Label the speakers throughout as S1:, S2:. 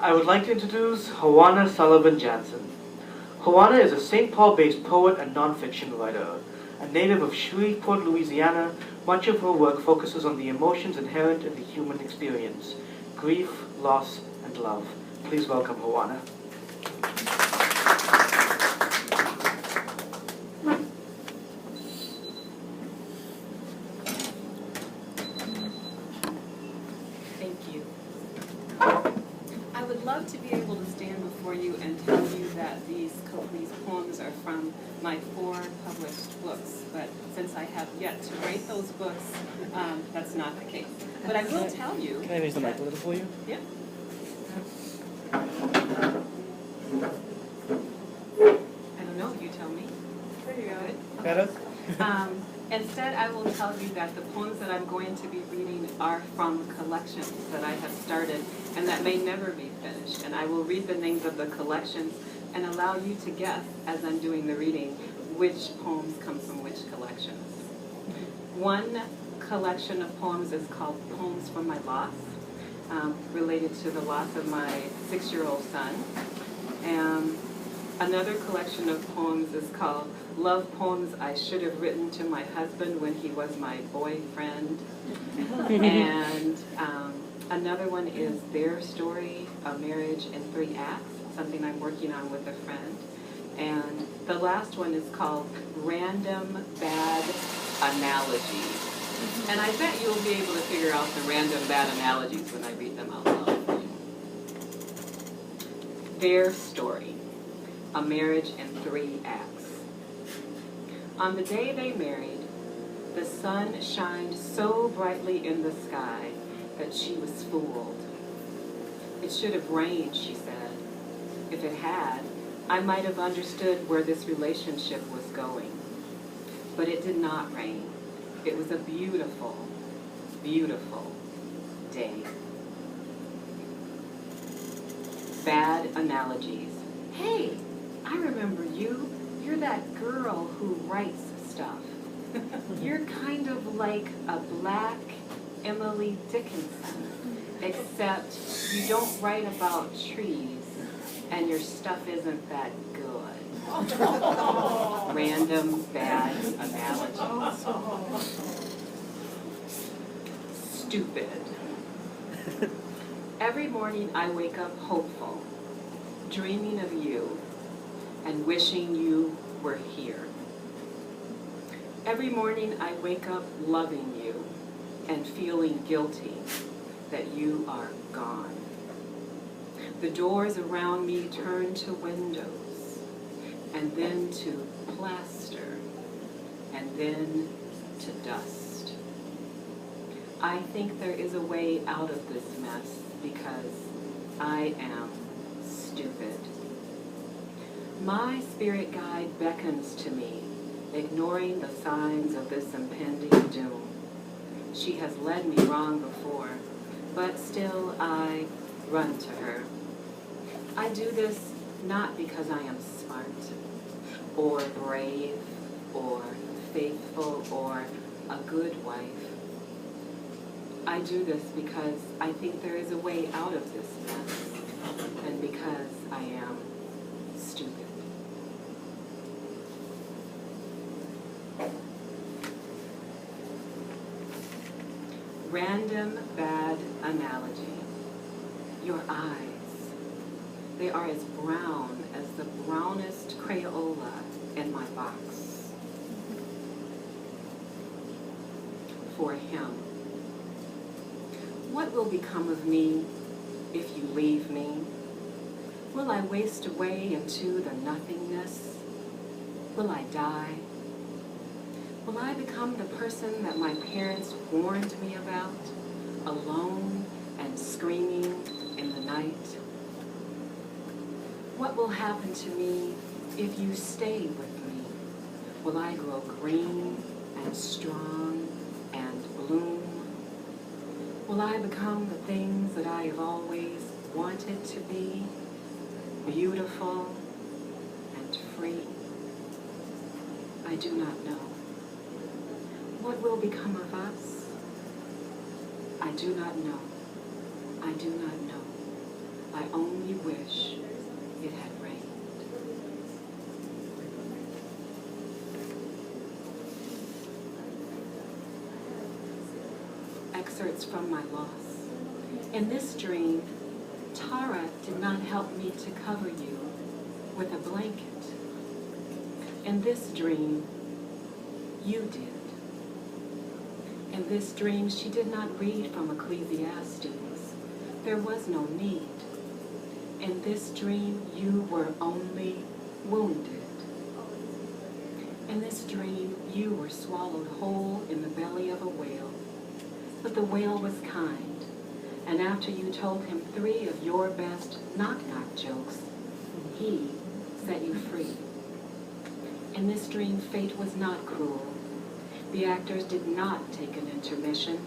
S1: I would like to introduce Hawona Sullivan Janzen. Hawona is a St. Paul-based poet and nonfiction writer. A native of Shreveport, Louisiana, much of her work focuses on the emotions inherent in the human experience: grief, loss, and love. Please welcome Hawona.
S2: I would love to be able to stand before you and tell you that these poems are from my 4 published books, but since I have yet to write those books, that's not the case. But I will tell you...
S1: Can I raise the mic a little for you?
S2: Yeah. I don't know, you tell me. There you go.
S1: Better?
S2: Instead, I will tell you that the poems that I'm going to be reading are from collections that I have started and that may never be finished. And I will read the names of the collections and allow you to guess, as I'm doing the reading, which poems come from which collections. One collection of poems is called Poems from My Loss, related to the loss of my 6-year-old son. And another collection of poems is called Love Poems I Should Have Written to My Husband When He Was My Boyfriend. And another one is Their Story, A Marriage in 3 Acts, something I'm working on with a friend. And the last one is called Random Bad Analogies. And I bet you'll be able to figure out the random bad analogies when I read them out loud. Their Story, A Marriage in 3 Acts. On the day they married, the sun shined so brightly in the sky that she was fooled. It should have rained, she said. If it had, I might have understood where this relationship was going. But it did not rain. It was a beautiful, beautiful day. Bad analogies. Hey, I remember you. You're that girl who writes stuff. You're kind of like a black Emily Dickinson, except you don't write about trees and your stuff isn't that good. Random bad analogies. Stupid. Every morning I wake up hopeful, dreaming of you, and wishing you were here. Every morning I wake up loving you and feeling guilty that you are gone. The doors around me turn to windows, and then to plaster, and then to dust. I think there is a way out of this mess because I am stupid. My spirit guide beckons to me, ignoring the signs of this impending doom. She has led me wrong before, but still I run to her. I do this not because I am smart, or brave, or faithful, or a good wife. I do this because I think there is a way out of this mess, and because I am stupid. Random bad analogy. Your eyes. They are as brown as the brownest Crayola in my box. For him. What will become of me if you leave me? Will I waste away into the nothingness? Will I die? Will I become the person that my parents warned me about, alone and screaming in the night? What will happen to me if you stay with me? Will I grow green and strong and bloom? Will I become the things that I have always wanted to be, beautiful and free? I do not know. What will become of us? I do not know. I do not know. I only wish it had rained. Excerpts from my loss. In this dream, Tara did not help me to cover you with a blanket. In this dream, you did. In this dream, she did not read from Ecclesiastes. There was no need. In this dream, you were only wounded. In this dream, you were swallowed whole in the belly of a whale. But the whale was kind, and after you told him 3 of your best knock-knock jokes, he set you free. In this dream, fate was not cruel. The actors did not take an intermission.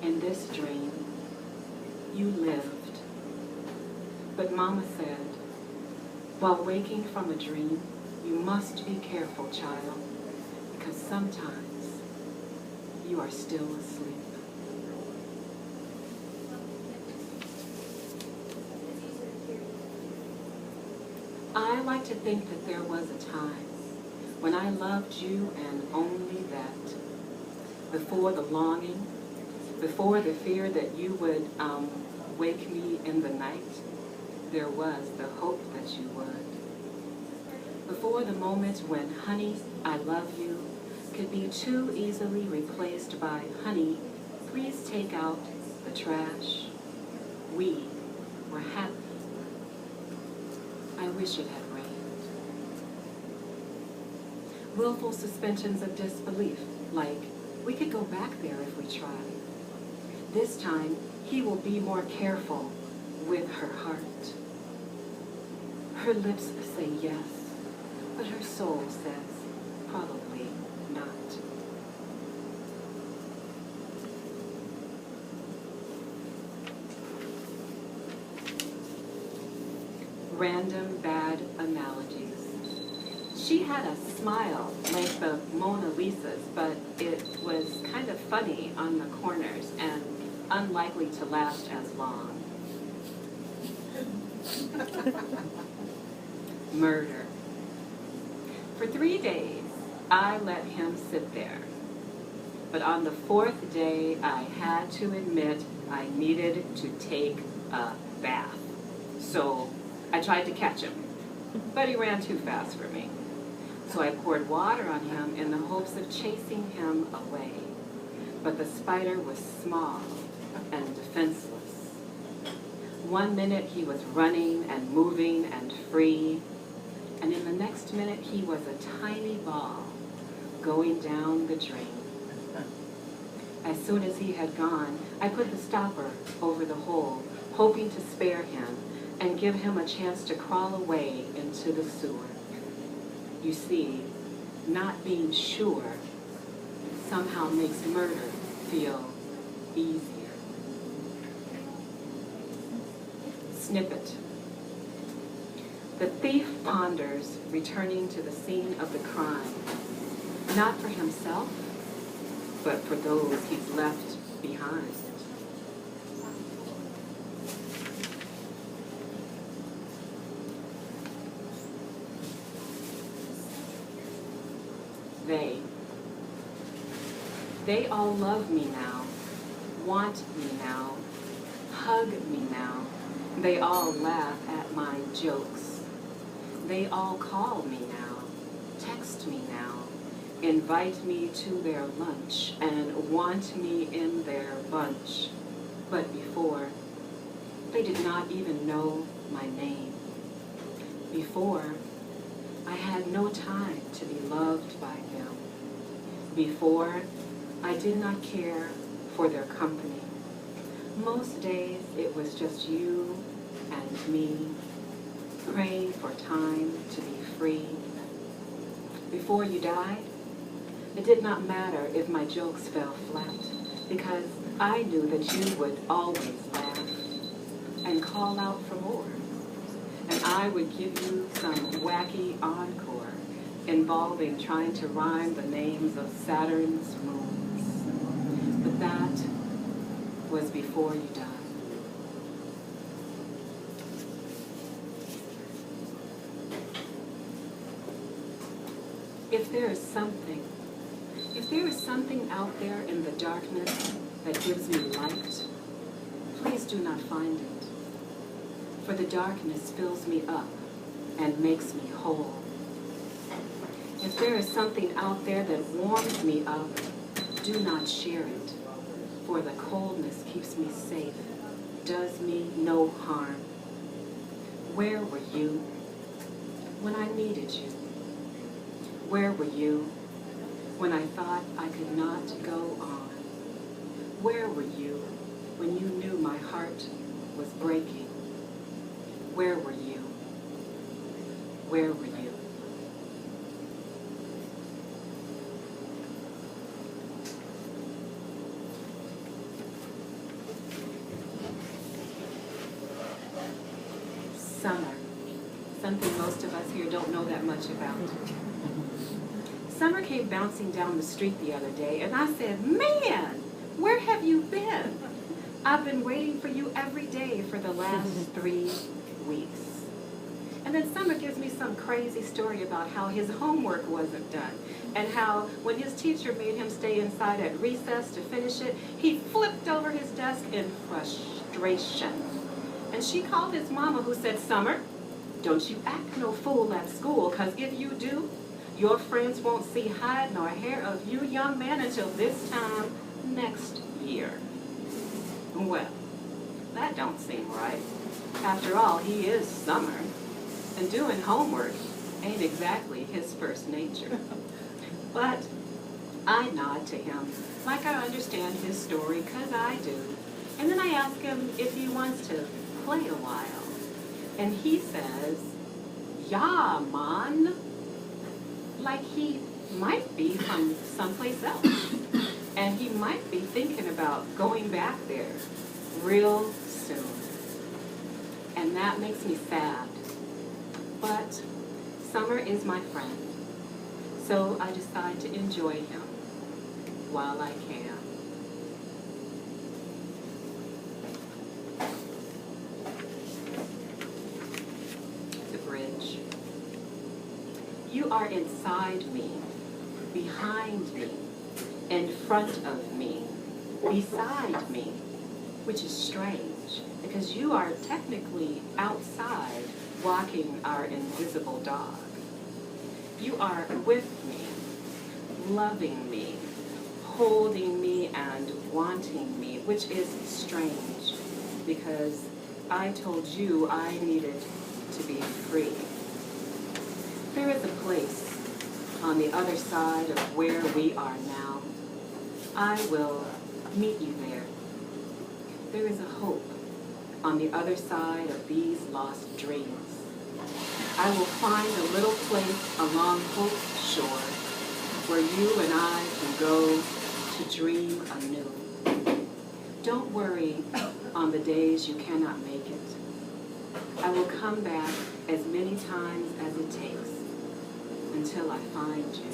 S2: In this dream, you lived. But Mama said, while waking from a dream, you must be careful, child, because sometimes you are still asleep. I like to think that there was a time when I loved you and only that. Before the longing, before the fear that you would wake me in the night, there was the hope that you would. Before the moment when honey, I love you could be too easily replaced by honey, please take out the trash. We were happy. I wish it had rained. Willful suspensions of disbelief, like, we could go back there if we tried. This time, he will be more careful with her heart. Her lips say yes, but her soul says probably not. Random bad analogies. She had a smile like the Mona Lisa's, but it was kind of funny on the corners and unlikely to last as long. Murder. For 3 days, I let him sit there. But on the 4th day, I had to admit I needed to take a bath. So I tried to catch him, but he ran too fast for me. So I poured water on him in the hopes of chasing him away. But the spider was small and defenseless. 1 minute he was running and moving and free, and in the next minute he was a tiny ball going down the drain. As soon as he had gone, I put the stopper over the hole, hoping to spare him and give him a chance to crawl away into the sewer. You see, not being sure somehow makes murder feel easier. Snippet. The thief ponders returning to the scene of the crime, not for himself, but for those he's left behind. They all love me now, want me now, hug me now. They all laugh at my jokes. They all call me now, text me now, invite me to their lunch, and want me in their bunch. But before, they did not even know my name. Before, I had no time to be loved by them. Before, I did not care for their company. Most days it was just you and me, praying for time to be free. Before you died, it did not matter if my jokes fell flat, because I knew that you would always laugh and call out for more. And I would give you some wacky encore involving trying to rhyme the names of Saturn's moons. But that was before you died. If there is something out there in the darkness that gives me light, please do not find it. For the darkness fills me up and makes me whole. If there is something out there that warms me up, do not share it. For the coldness keeps me safe, does me no harm. Where were you when I needed you? Where were you when I thought I could not go on? Where were you when you knew my heart was breaking? Where were you? Where were you? Summer, something most of us here don't know that much about. Summer came bouncing down the street the other day, and I said, "Man, where have you been? I've been waiting for you every day for the last 3 weeks." And then Summer gives me some crazy story about how his homework wasn't done, and how when his teacher made him stay inside at recess to finish it, he flipped over his desk in frustration. And she called his mama, who said, "Summer, don't you act no fool at school, 'cause if you do, your friends won't see hide nor hair of you, young man, until this time next year." Well, that don't seem right. After all, he is Summer, and doing homework ain't exactly his first nature. But I nod to him like I understand his story, 'cause I do. And then I ask him if he wants to play a while. And he says, "Yeah, man," like he might be from someplace else. And he might be thinking about going back there real soon. And that makes me sad. But Summer is my friend, so I decide to enjoy him while I can. The bridge. You are inside me, behind me, in front of me, beside me, which is strange, because you are technically outside walking our invisible dog. You are with me, loving me, holding me, and wanting me, which is strange, because I told you I needed to be free. There is a place on the other side of where we are now. I will meet you there. There is a hope on the other side of these lost dreams. I will find a little place along Hope's shore where you and I can go to dream anew. Don't worry on the days you cannot make it. I will come back as many times as it takes until I find you.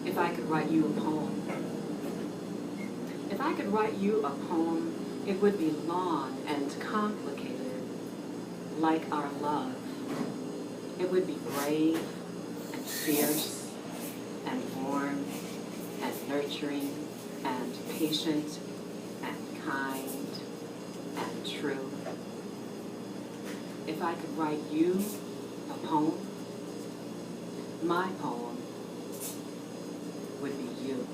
S2: If I could write you a poem, it would be long and complicated, like our love. It would be brave and fierce and warm and nurturing and patient and kind and true. If I could write you a poem, my poem would be you.